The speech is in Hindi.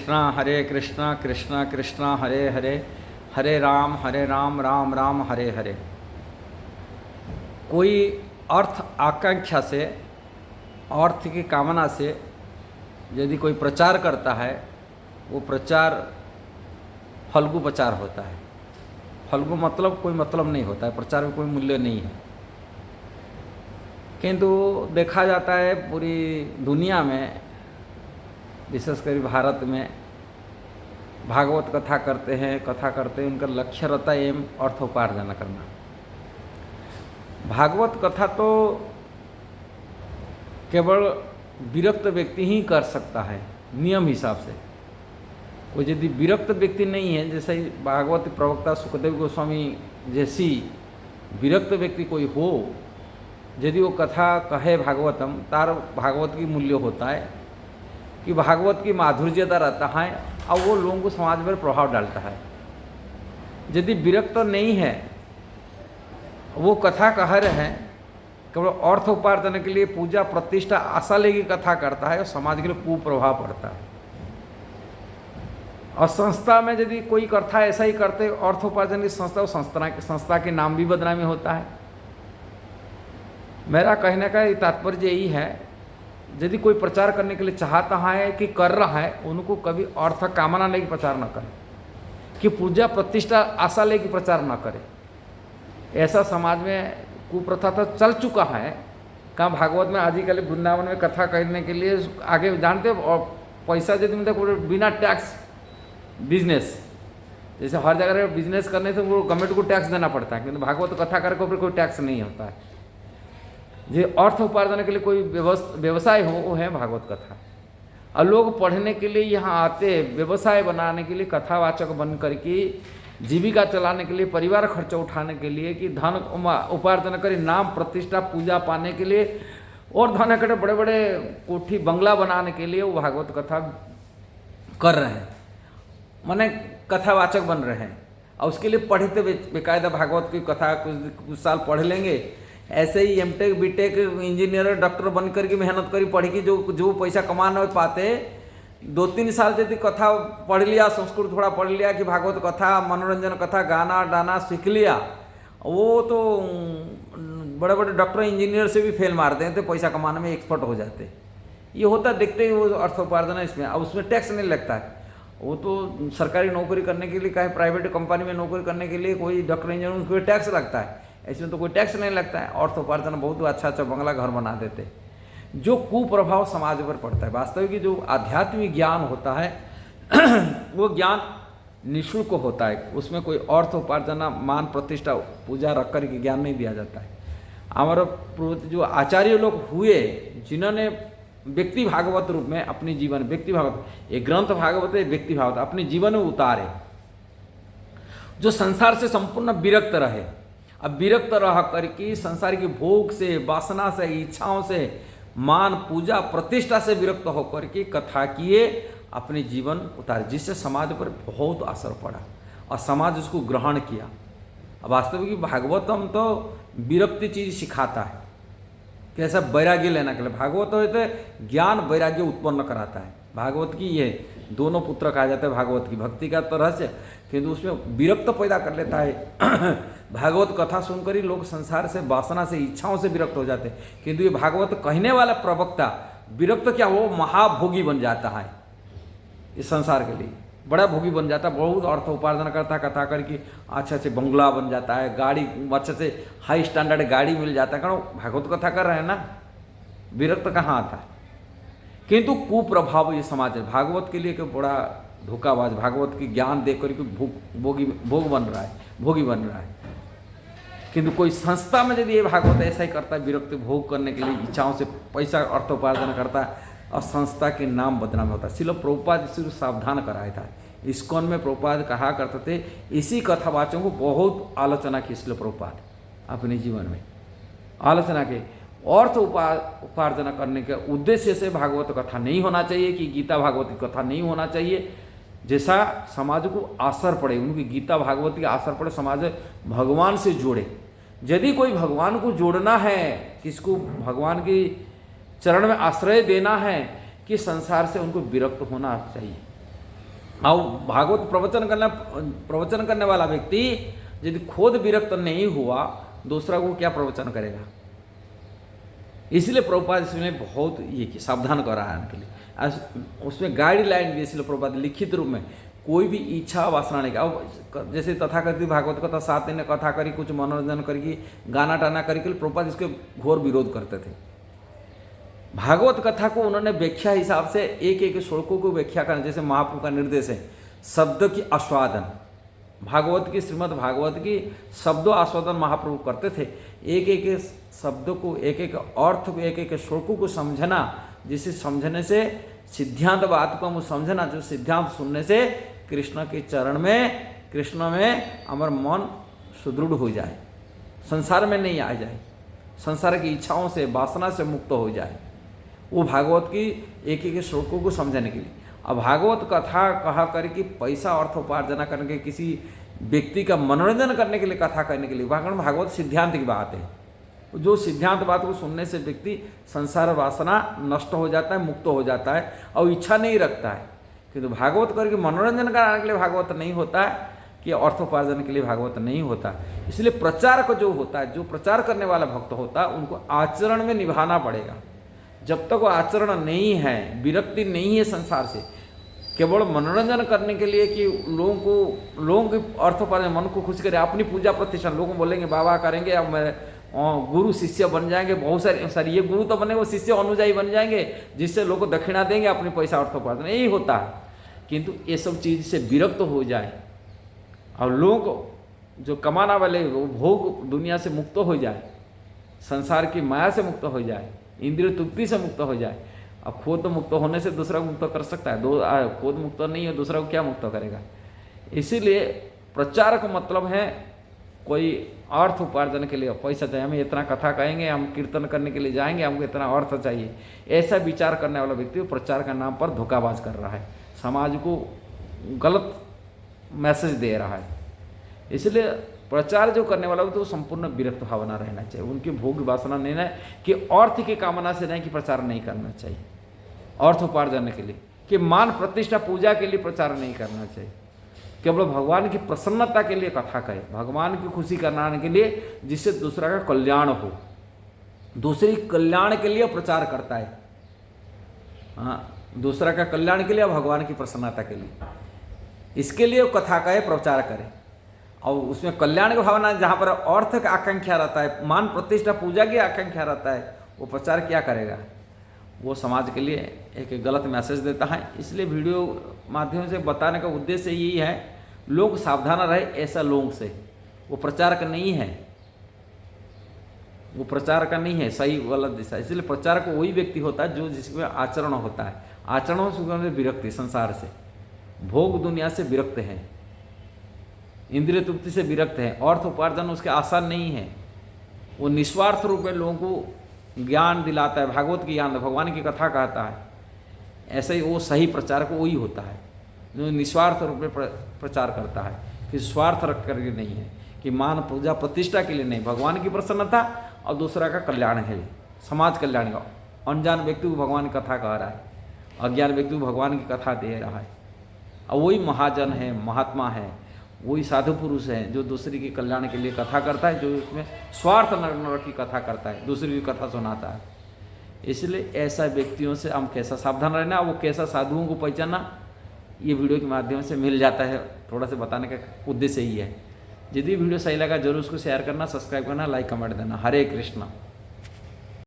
कृष्णा कृष्णा कृष्णा हरे हरे, हरे राम राम राम हरे हरे। कोई अर्थ आकांक्षा से, अर्थ की कामना से यदि कोई प्रचार करता है, वो प्रचार फल्गु प्रचार होता है। फल्गु मतलब कोई मतलब नहीं होता है, प्रचार में कोई मूल्य नहीं है। किंतु देखा जाता है पूरी दुनिया में, विशेषकर भारत में, भागवत कथा करते हैं, उनका लक्ष्य रहता है एवं अर्थोपार्जन करना। भागवत कथा तो केवल विरक्त व्यक्ति ही कर सकता है नियम हिसाब से। कोई यदि विरक्त व्यक्ति नहीं है, जैसे भागवत प्रवक्ता सुखदेव गोस्वामी जैसी विरक्त व्यक्ति कोई हो, यदि वो कथा कहे भागवतम, तार भागवत की मूल्य होता है कि भागवत की माधुर्यता रहता है और वो लोगों को समाज में प्रभाव डालता है। यदि विरक्त नहीं है, वो कथा कह रहे हैं केवल अर्थ उपार्जन के लिए, पूजा प्रतिष्ठा आशा लेगी कथा करता है, और समाज के लिए कुप्रभाव पड़ता है। और संस्था में यदि कोई कथा ऐसा ही करते अर्थ उपार्जन की संस्था, संस्था के नाम भी बदनामी होता है। मेरा कहने का तात्पर्य यही है, यदि कोई प्रचार करने के लिए चाहता है कि कर रहा है, उनको कभी अर्थ कामना लेके प्रचार न करे, कि पूजा प्रतिष्ठा आशा लेके प्रचार न करे। ऐसा समाज में कुप्रथा तो चल चुका है। कहाँ भागवत में आजकल वृंदावन में कथा करने के लिए आगे जानते हो, और पैसा यदि मिलता बिना टैक्स बिजनेस, जैसे हर जगह बिजनेस करने से वो गवर्नमेंट को टैक्स देना पड़ता है, किंतु भागवत कथा करके ऊपर कोई टैक्स नहीं होता है। जो अर्थ उपार्जन के लिए कोई व्यवसाय हो, वो है भागवत कथा। और लोग पढ़ने के लिए यहाँ आते, व्यवसाय बनाने के लिए, कथावाचक बन करके जीविका चलाने के लिए, परिवार खर्चा उठाने के लिए, कि धन उपार्जन करे, नाम प्रतिष्ठा पूजा पाने के लिए, और धन इकट्ठे बड़े बड़े कोठी बंगला बनाने के लिए वो भागवत कथा कर रहे हैं, माने कथावाचक बन रहे हैं। और उसके लिए पढ़ते बेकायदा भागवत की कथा कुछ साल पढ़ लेंगे, ऐसे ही एमटेक बीटेक इंजीनियर डॉक्टर बन करके मेहनत करी पढ़ के जो पैसा कमा नहीं पाते, 2-3 साल यदि कथा पढ़ लिया, संस्कृत थोड़ा पढ़ लिया, कि भागवत कथा मनोरंजन कथा गाना डाना सीख लिया, वो तो बड़े बड़े डॉक्टर इंजीनियर से भी फेल मारते हैं, तो पैसा कमाने में एक्सपर्ट हो जाते। ये होता देखते ही वो अर्थोपार्जन है इसमें। अब उसमें टैक्स नहीं लगता है। वो तो सरकारी नौकरी करने के लिए, चाहे प्राइवेट कंपनी में नौकरी करने के लिए कोई डॉक्टर इंजीनियर, उसको टैक्स लगता है। इसमें तो कोई टैक्स नहीं लगता है। अर्थोपार्जन बहुत अच्छा अच्छा बंगला घर बना देते। जो कुप्रभाव समाज पर पड़ता है, वास्तविक जो आध्यात्मिक ज्ञान होता है वो ज्ञान निःशुल्क होता है। उसमें कोई अर्थ उपार्जन, मान प्रतिष्ठा, पूजा रख कर के ज्ञान नहीं दिया जाता है। हमारे पूर्व जो आचार्य लोग हुए, जिन्होंने व्यक्ति भागवत रूप में अपने जीवन, व्यक्ति भागवत, एक ग्रंथ भागवत है, व्यक्ति भागवत अपने जीवन में उतारे, जो संसार से संपूर्ण विरक्त रहे। अब विरक्त रह करके संसार की भोग से, वासना से, इच्छाओं से, मान पूजा प्रतिष्ठा से विरक्त होकर के कथा किए, अपने जीवन उतारे, जिससे समाज पर बहुत असर पड़ा और समाज उसको ग्रहण किया। अब वास्तविक भागवतम तो विरक्ति चीज सिखाता है, कैसा वैराग्य लेना के लिए। भागवत तो ज्ञान वैराग्य उत्पन्न कराता है। भागवत की ये दोनों पुत्र कहा जाता है, भागवत की भक्ति का तो रहस्य, किंतु उसमें विरक्त पैदा कर लेता है। भागवत कथा सुनकर ही लोग संसार से, वासना से, इच्छाओं से विरक्त हो जाते हैं, किंतु ये भागवत कहने वाला प्रवक्ता विरक्त क्या, वो महाभोगी बन जाता है इस संसार के लिए, बड़ा भोगी बन जाता है। बहुत अर्थ उपार्जन करता है कथा करके, अच्छा से बंगला बन जाता है, गाड़ी अच्छे से हाई स्टैंडर्ड गाड़ी मिल जाता है, कारण भागवत कथा कर रहे हैं ना। विरक्त कहाँ आता है? किंतु कुप्रभाव ये समाज है। भागवत के लिए बड़ा धोखाबाज, भागवत की ज्ञान देख करके भोग बन रहा है, भोगी बन रहा है। किंतु कोई संस्था में यदि ये भागवत ऐसा ही करता है, विरक्त भोग करने के लिए, इच्छाओं से पैसा अर्थ उपार्जन करता है, और संस्था के नाम बदनाम होता है। श्रील प्रभुपाद इसी को सावधान कराया था। इस्कॉन में प्रभुपाद कहा करते थे, इसी कथावाचकों को बहुत आलोचना की श्रील प्रभुपाद अपने जीवन में, आलोचना के अर्थ उपार्जन करने के उद्देश्य से भागवत कथा नहीं होना चाहिए, कि गीता भागवत की कथा नहीं होना चाहिए, जैसा समाज को असर पड़े, उनकी गीता भागवत की असर पड़े, समाज भगवान से जोड़े। यदि कोई भगवान को जोड़ना है, किसको भगवान की चरण में आश्रय देना है, कि संसार से उनको विरक्त होना चाहिए। और भागवत प्रवचन करने वाला व्यक्ति यदि खुद विरक्त नहीं हुआ, दूसरा को क्या प्रवचन करेगा? इसलिए प्रभुपाद इसमें बहुत ये कि सावधान कराने के लिए उसमें गाइडलाइन दी, इसलिए प्रभुपाद लिखित रूप में कोई भी इच्छा वासना नहीं। अब जैसे तथाकथित भागवत कथा 7 दिन कथा करी, कुछ मनोरंजन करके गाना टाना करके प्रभुपाद इसके घोर विरोध करते थे। भागवत कथा को उन्होंने व्याख्या हिसाब से एक एक श्लोकों को व्याख्या करना, जैसे महाप्रभु का निर्देश है शब्द की आस्वादन, भागवत की श्रीमद् भागवत की शब्दों आस्वादन महाप्रभु करते थे। एक एक शब्द को, एक एक अर्थ को, एक एक श्लोकों को समझना, जिसे समझने से सिद्धांत बात को हम समझना, जो सिद्धांत सुनने से कृष्ण के चरण में, कृष्ण में हमारा मन सुदृढ़ हो जाए, संसार में नहीं आ जाए, संसार की इच्छाओं से वासना से मुक्त हो जाए। वो भागवत की एक एक श्लोकों को समझने के लिए। अब भागवत कथा कहा करके पैसा अर्थ उपार्जन करने के, किसी व्यक्ति का मनोरंजन करने के लिए कथा करने के लिए, भागवत सिद्धांत की बात है। जो सिद्धांत बात को सुनने से व्यक्ति संसार वासना नष्ट हो जाता है, मुक्त हो जाता है और इच्छा नहीं रखता है। किंतु भागवत करके मनोरंजन कराने के लिए भागवत नहीं होता है, कि अर्थोपार्जन के लिए भागवत नहीं होता। इसलिए प्रचारक जो होता है, जो प्रचार करने वाला भक्त होता है, उनको आचरण में निभाना पड़ेगा। जब तक वो आचरण नहीं है, विरक्ति नहीं है संसार से, केवल मनोरंजन करने के लिए कि लोगों के अर्थोपार्जन, मन को खुश करें, अपनी पूजा प्रतिष्ठान, लोगों को बोलेंगे बाबा करेंगे, अब मेरे गुरु शिष्य बन जाएंगे, बहुत सारे ये गुरु तो बने, वो शिष्य अनुयायी बन जाएंगे, जिससे लोग को दक्षिणा देंगे, अपनी पैसा अर्थोपार्जन, यही होता है। किंतु ये सब चीज़ से विरक्त हो जाए और लोग जो कमाना वाले वो भोग दुनिया से मुक्त हो जाए, संसार की माया से मुक्त हो जाए, इंद्रिय तृप्ति से मुक्त हो जाए। अब खुद मुक्त होने से दूसरा को मुक्त कर सकता है, खुद मुक्त नहीं है, दूसरा को क्या मुक्त करेगा? इसीलिए प्रचार का मतलब है कोई अर्थ उपार्जन के लिए पैसा चाहिए, हमें इतना कथा कहेंगे, हम कीर्तन करने के लिए जाएंगे, हमको इतना अर्थ चाहिए, ऐसा विचार करने वाला व्यक्ति प्रचार का नाम पर धोखाबाज कर रहा है, समाज को गलत मैसेज दे रहा है। इसलिए प्रचार जो करने वाला हो तो संपूर्ण विरक्त भावना रहना चाहिए, उनकी भोग वासना नहीं है कि अर्थ की कामना से नहीं, कि प्रचार नहीं करना चाहिए अर्थ उपार्जन के लिए, कि मान प्रतिष्ठा पूजा के लिए प्रचार नहीं करना चाहिए, केवल भगवान की प्रसन्नता के लिए कथा कहे, भगवान की खुशी कराने के लिए, जिससे दूसरा का कल्याण हो, दूसरी कल्याण के लिए प्रचार करता है। हाँ, दूसरा का कल्याण के लिए, भगवान की प्रसन्नता के लिए, इसके लिए कथा कहे, प्रचार करे। और उसमें कल्याण की भावना, जहाँ पर अर्थ का आकांक्षा रहता है, मान प्रतिष्ठा पूजा की आकांक्षा रहता है, वो प्रचार क्या करेगा? वो समाज के लिए एक गलत मैसेज देता है। इसलिए वीडियो माध्यम से बताने का उद्देश्य यही है, लोग सावधान रहे ऐसा लोगों से। वो प्रचार का नहीं है, वो प्रचार का नहीं है सही गलत दिशा। इसलिए प्रचार को वही व्यक्ति होता है जो जिसमें आचरण होता है, आचरण से विरक्ति, संसार से, भोग दुनिया से विरक्त है, इंद्रिय तृप्ति से विरक्त है, अर्थ उपार्जन उसके आसान नहीं है। वो निस्वार्थ रूप में लोगों को ज्ञान दिलाता है, भागवत की ज्ञान, भगवान की कथा कहता है। ऐसे ही वो सही प्रचार को वही होता है जो निस्वार्थ रूप में प्रचार करता है, कि स्वार्थ रख करके नहीं है, कि मान पूजा प्रतिष्ठा के लिए नहीं, भगवान की प्रसन्नता और दूसरा का कल्याण है, समाज कल्याण का। अनजान व्यक्ति को भगवान की कथा कह रहा है, अज्ञान व्यक्ति को भगवान की कथा दे रहा है। और वही महाजन है, महात्मा है, वही साधु पुरुष है जो दूसरे के कल्याण के लिए कथा करता है, जो उसमें स्वार्थ न रखी कथा करता है, दूसरी की कथा सुनाता है। इसलिए ऐसा व्यक्तियों से हम कैसा सावधान रहना, वो कैसा साधुओं को पहचानना, ये वीडियो के माध्यम से मिल जाता है। थोड़ा सा बताने का उद्देश्य ही है। यदि वीडियो सही लगा जरूर उसको शेयर करना, सब्सक्राइब करना, लाइक कमेंट देना। हरे कृष्णा।